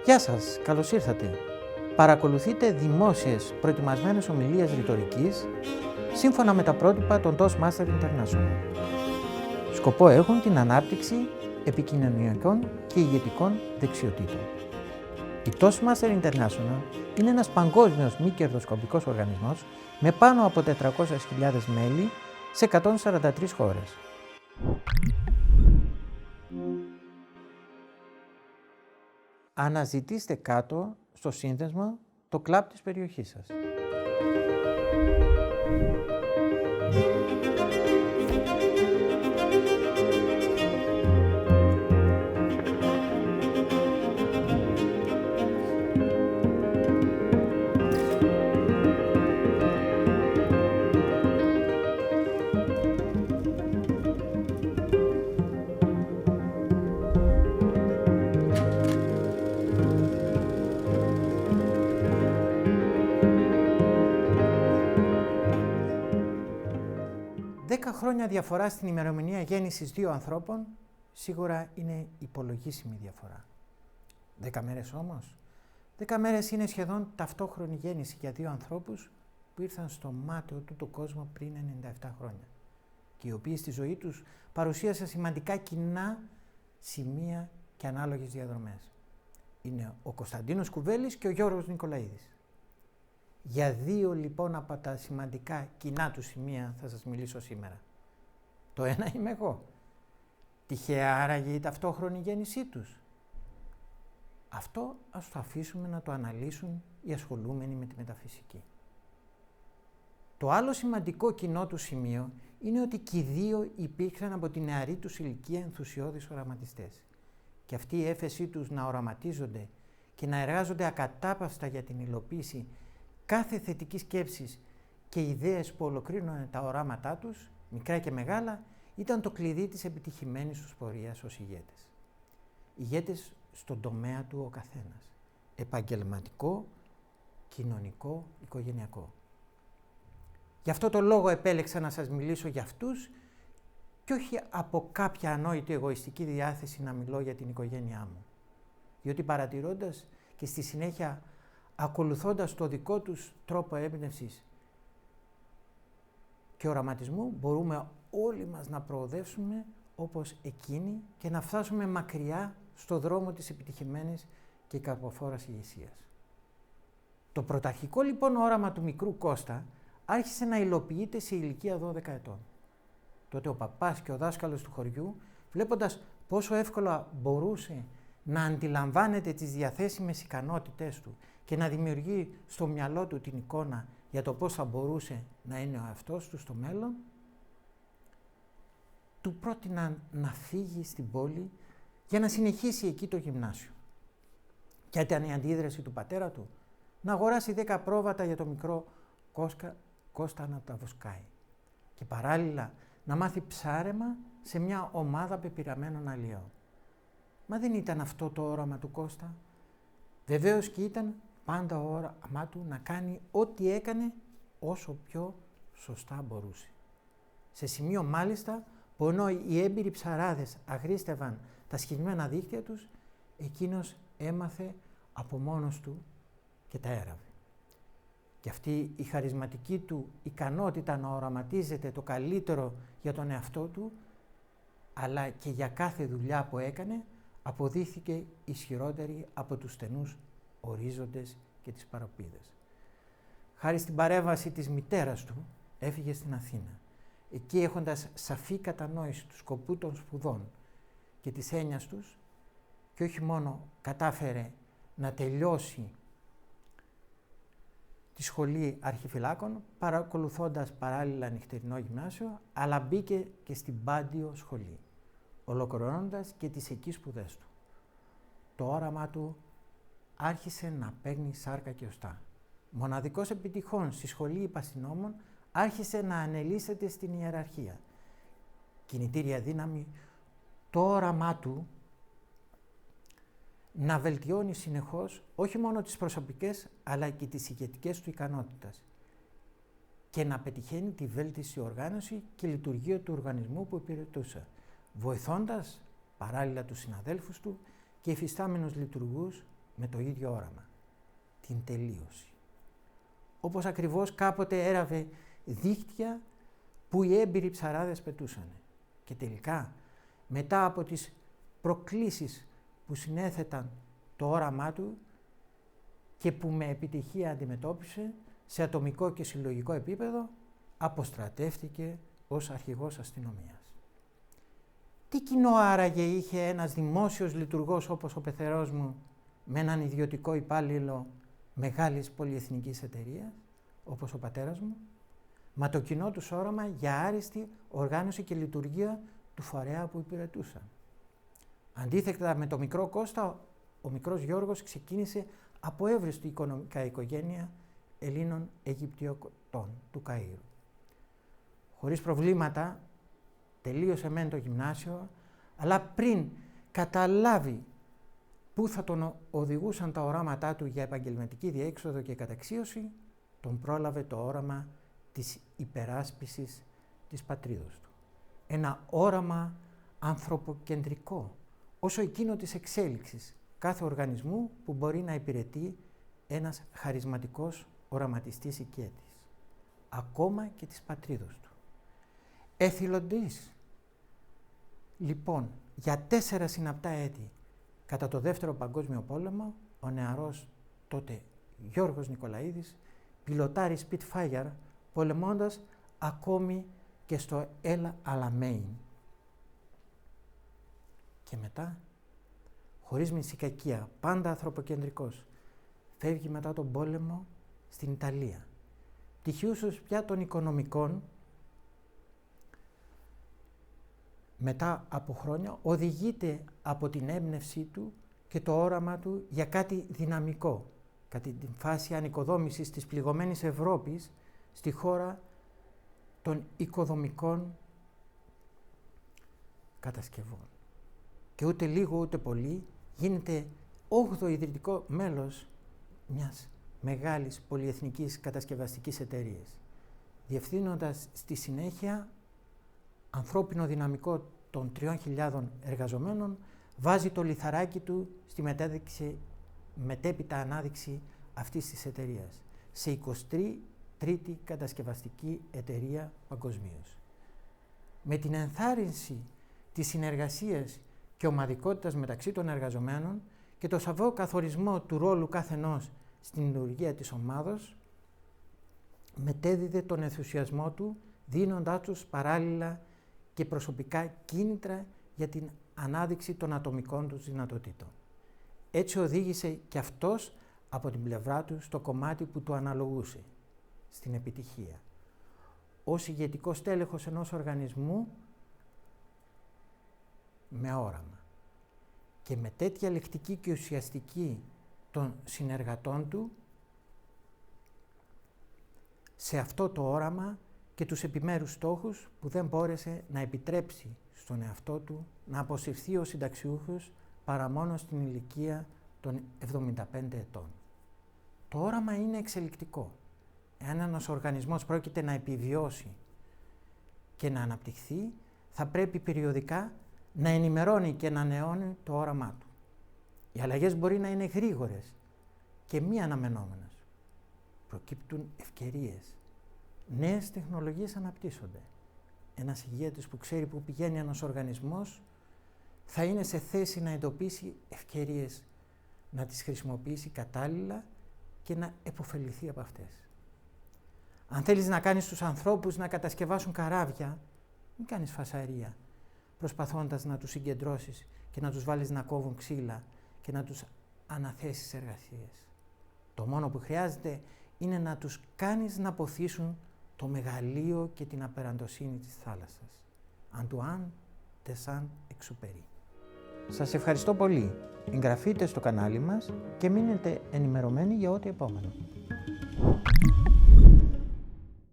Γεια σας, καλώς ήρθατε. Παρακολουθείτε δημόσιες προετοιμασμένες ομιλίες ρητορικής σύμφωνα με τα πρότυπα των Toastmasters International. Σκοπό έχουν την ανάπτυξη επικοινωνιακών και ηγετικών δεξιοτήτων. Η Toastmasters International είναι ένας παγκόσμιος μη κερδοσκοπικός οργανισμός με πάνω από 400.000 μέλη σε 143 χώρες. Αναζητήστε κάτω στο σύνδεσμο το κλαμπ της περιοχής σας. Χρόνια διαφορά στην ημερομηνία γέννησης δύο ανθρώπων σίγουρα είναι υπολογίσιμη διαφορά. 10 μέρες όμως. 10 μέρες είναι σχεδόν ταυτόχρονη γέννηση για δύο ανθρώπους που ήρθαν στο μάταιο του κόσμο πριν 97 χρόνια και οι οποίοι στη ζωή τους παρουσίασαν σημαντικά κοινά σημεία και ανάλογες διαδρομές. Είναι ο Κωνσταντίνος Κουβέλης και ο Γιώργος Νικολαίδης. Για δύο λοιπόν από τα σημαντικά κοινά του σημεία θα σας μιλήσω σήμερα. Το ένα είμαι εγώ. Τυχαία άραγε η ταυτόχρονη γέννησή τους. Αυτό ας το αφήσουμε να το αναλύσουν οι ασχολούμενοι με τη μεταφυσική. Το άλλο σημαντικό κοινό του σημείο είναι ότι και οι δύο υπήρξαν από τη νεαρή τους ηλικία ενθουσιώδεις οραματιστές. Και αυτή η έφεσή τους να οραματίζονται και να εργάζονται ακατάπαυστα για την υλοποίηση κάθε θετική σκέψης και ιδέες που ολοκλήρωναν τα οράματά τους, μικρά και μεγάλα, ήταν το κλειδί της επιτυχημένης τους πορείας ως ηγέτες. Ηγέτες στον τομέα του ο καθένας. Επαγγελματικό, κοινωνικό, οικογενειακό. Γι' αυτό το λόγο επέλεξα να σας μιλήσω για αυτούς και όχι από κάποια ανόητη εγωιστική διάθεση να μιλώ για την οικογένειά μου. Διότι παρατηρώντας και στη συνέχεια ακολουθώντας το δικό τους τρόπο έμπνευσης και οραματισμού, μπορούμε όλοι μας να προοδεύσουμε όπως εκείνοι και να φτάσουμε μακριά στο δρόμο της επιτυχημένης και καρποφόρας ηγεσίας. Το πρωταρχικό λοιπόν όραμα του μικρού Κώστα άρχισε να υλοποιείται σε ηλικία 12 ετών. Τότε ο παπάς και ο δάσκαλος του χωριού, βλέποντας πόσο εύκολα μπορούσε να αντιλαμβάνεται τις διαθέσιμες ικανότητές του και να δημιουργεί στο μυαλό του την εικόνα για το πώς θα μπορούσε να είναι ο εαυτός του στο μέλλον, του πρότειναν να φύγει στην πόλη για να συνεχίσει εκεί το γυμνάσιο. Και ήταν η αντίδραση του πατέρα του να αγοράσει 10 πρόβατα για το μικρό Κώστα να τα βοσκάει και παράλληλα να μάθει ψάρεμα σε μια ομάδα πεπειραμένων αλλιών. Μα δεν ήταν αυτό το όραμα του Κώστα. Βεβαίως και ήταν πάντα ο όραμά του να κάνει ό,τι έκανε όσο πιο σωστά μπορούσε. Σε σημείο μάλιστα που ενώ οι έμπειροι ψαράδες αγρίστευαν τα σχισμένα δίχτυα τους, εκείνος έμαθε από μόνος του και τα έραβε. Και αυτή η χαρισματική του ικανότητα να οραματίζεται το καλύτερο για τον εαυτό του, αλλά και για κάθε δουλειά που έκανε, αποδείχθηκε ισχυρότερη από τους στενούς ορίζοντες και τις παραπίδες. Χάρη στην παρέμβαση της μητέρας του, έφυγε στην Αθήνα. Εκεί έχοντας σαφή κατανόηση του σκοπού των σπουδών και της έννοιας τους, και όχι μόνο κατάφερε να τελειώσει τη σχολή αρχιφυλάκων, παρακολουθώντας παράλληλα νυχτερινό γυμνάσιο, αλλά μπήκε και στην Πάντιο σχολή, ολοκληρώνοντας και τις εκεί σπουδές του. Το όραμά του άρχισε να παίρνει σάρκα και οστά. Μοναδικός επιτυχών στη σχολή υπαστυνόμων, άρχισε να ανελίσσεται στην ιεραρχία. Κινητήρια δύναμη, το όραμά του να βελτιώνει συνεχώς όχι μόνο τις προσωπικές αλλά και τις ηγετικές του ικανότητες και να πετυχαίνει τη βέλτιστη οργάνωση και λειτουργία του οργανισμού που υπηρετούσε, βοηθώντας παράλληλα τους συναδέλφους του και υφιστάμενους λειτουργούς με το ίδιο όραμα, την τελείωση. Όπως ακριβώς κάποτε έραβε δίχτυα που οι έμπειροι ψαράδες πετούσαν. Και τελικά, μετά από τις προκλήσεις που συνέθεταν το όραμά του και που με επιτυχία αντιμετώπισε σε ατομικό και συλλογικό επίπεδο, αποστρατεύτηκε ως αρχηγός αστυνομίας. Τι κοινό άραγε είχε ένας δημόσιος λειτουργός όπως ο πεθερός μου με έναν ιδιωτικό υπάλληλο μεγάλης πολυεθνικής εταιρείας, όπως ο πατέρας μου? Μα το κοινό τους όραμα για άριστη οργάνωση και λειτουργία του φορέα που υπηρετούσαν. Αντίθετα με το μικρό Κώστα, ο μικρός Γιώργος ξεκίνησε από εύρεστη οικονομικά οικογένεια Ελλήνων Αιγυπτιωτών του Καΐρου. Χωρίς προβλήματα τελείωσε μεν το γυμνάσιο, αλλά πριν καταλάβει πού θα τον οδηγούσαν τα οράματά του για επαγγελματική διέξοδο και καταξίωση, τον πρόλαβε το όραμα της υπεράσπισης της πατρίδος του. Ένα όραμα ανθρωποκεντρικό, όσο εκείνο της εξέλιξης κάθε οργανισμού που μπορεί να υπηρετεί ένας χαρισματικός οραματιστής οικέτης, ακόμα και της πατρίδος του. Εθελοντής, λοιπόν, για 4 συναπτά έτη κατά το Δεύτερο Παγκόσμιο Πόλεμο, ο νεαρός τότε Γιώργος Νικολαίδης πιλοτάρει Spitfire, πολεμώντας ακόμη και στο El Alamein. Και μετά, χωρίς μυσικακία, πάντα ανθρωποκεντρικός, φεύγει μετά τον πόλεμο στην Ιταλία. Πτυχιούσος πια των οικονομικών, μετά από χρόνια οδηγείται από την έμπνευσή του και το όραμα του για κάτι δυναμικό, κατά την φάση ανοικοδόμησης της πληγωμένης Ευρώπης στη χώρα των οικοδομικών κατασκευών. Και ούτε λίγο ούτε πολύ γίνεται 8ο ιδρυτικό μέλος μιας μεγάλης πολυεθνικής κατασκευαστικής εταιρείας, διευθύνοντας στη συνέχεια ανθρώπινο δυναμικό των 3.000 εργαζομένων, βάζει το λιθαράκι του στη μετέπειτα ανάδειξη αυτής της εταιρείας σε 23η κατασκευαστική εταιρεία παγκοσμίως. Με την ενθάρρυνση της συνεργασίας και ομαδικότητας μεταξύ των εργαζομένων και το σαφό καθορισμό του ρόλου καθενός στην λειτουργία της ομάδος, μετέδιδε τον ενθουσιασμό του, δίνοντάς τους παράλληλα και προσωπικά κίνητρα για την ανάδειξη των ατομικών τους δυνατοτήτων. Έτσι οδήγησε και αυτός από την πλευρά του στο κομμάτι που του αναλογούσε, στην επιτυχία. Ως ηγετικός τέλεχος ενός οργανισμού με όραμα και με τέτοια λεκτική και ουσιαστική των συνεργατών του σε αυτό το όραμα και τους επιμέρους στόχους που δεν μπόρεσε να επιτρέψει στον εαυτό του να αποσυρθεί ως συνταξιούχος παρά μόνο στην ηλικία των 75 ετών. Το όραμα είναι εξελικτικό. Εάν ένας οργανισμός πρόκειται να επιβιώσει και να αναπτυχθεί, θα πρέπει περιοδικά να ενημερώνει και να ανανεώνει το όραμά του. Οι αλλαγές μπορεί να είναι γρήγορες και μη αναμενόμενες. Προκύπτουν ευκαιρίες. Νέες τεχνολογίες αναπτύσσονται. Ένας ηγέτης που ξέρει που πηγαίνει ένας οργανισμός θα είναι σε θέση να εντοπίσει ευκαιρίες, να τις χρησιμοποιήσει κατάλληλα και να επωφεληθεί από αυτές. Αν θέλεις να κάνεις τους ανθρώπους να κατασκευάσουν καράβια, μην κάνεις φασαρία, προσπαθώντας να τους συγκεντρώσεις και να τους βάλεις να κόβουν ξύλα και να τους αναθέσεις εργασίες. Το μόνο που χρειάζεται είναι να τους κάνεις να αποθήσουν το μεγαλείο και την απεραντοσύνη της θάλασσας. Αντουάν de Saint-Exupéry. Σας ευχαριστώ πολύ. Εγγραφείτε στο κανάλι μας και μείνετε ενημερωμένοι για ό,τι επόμενο.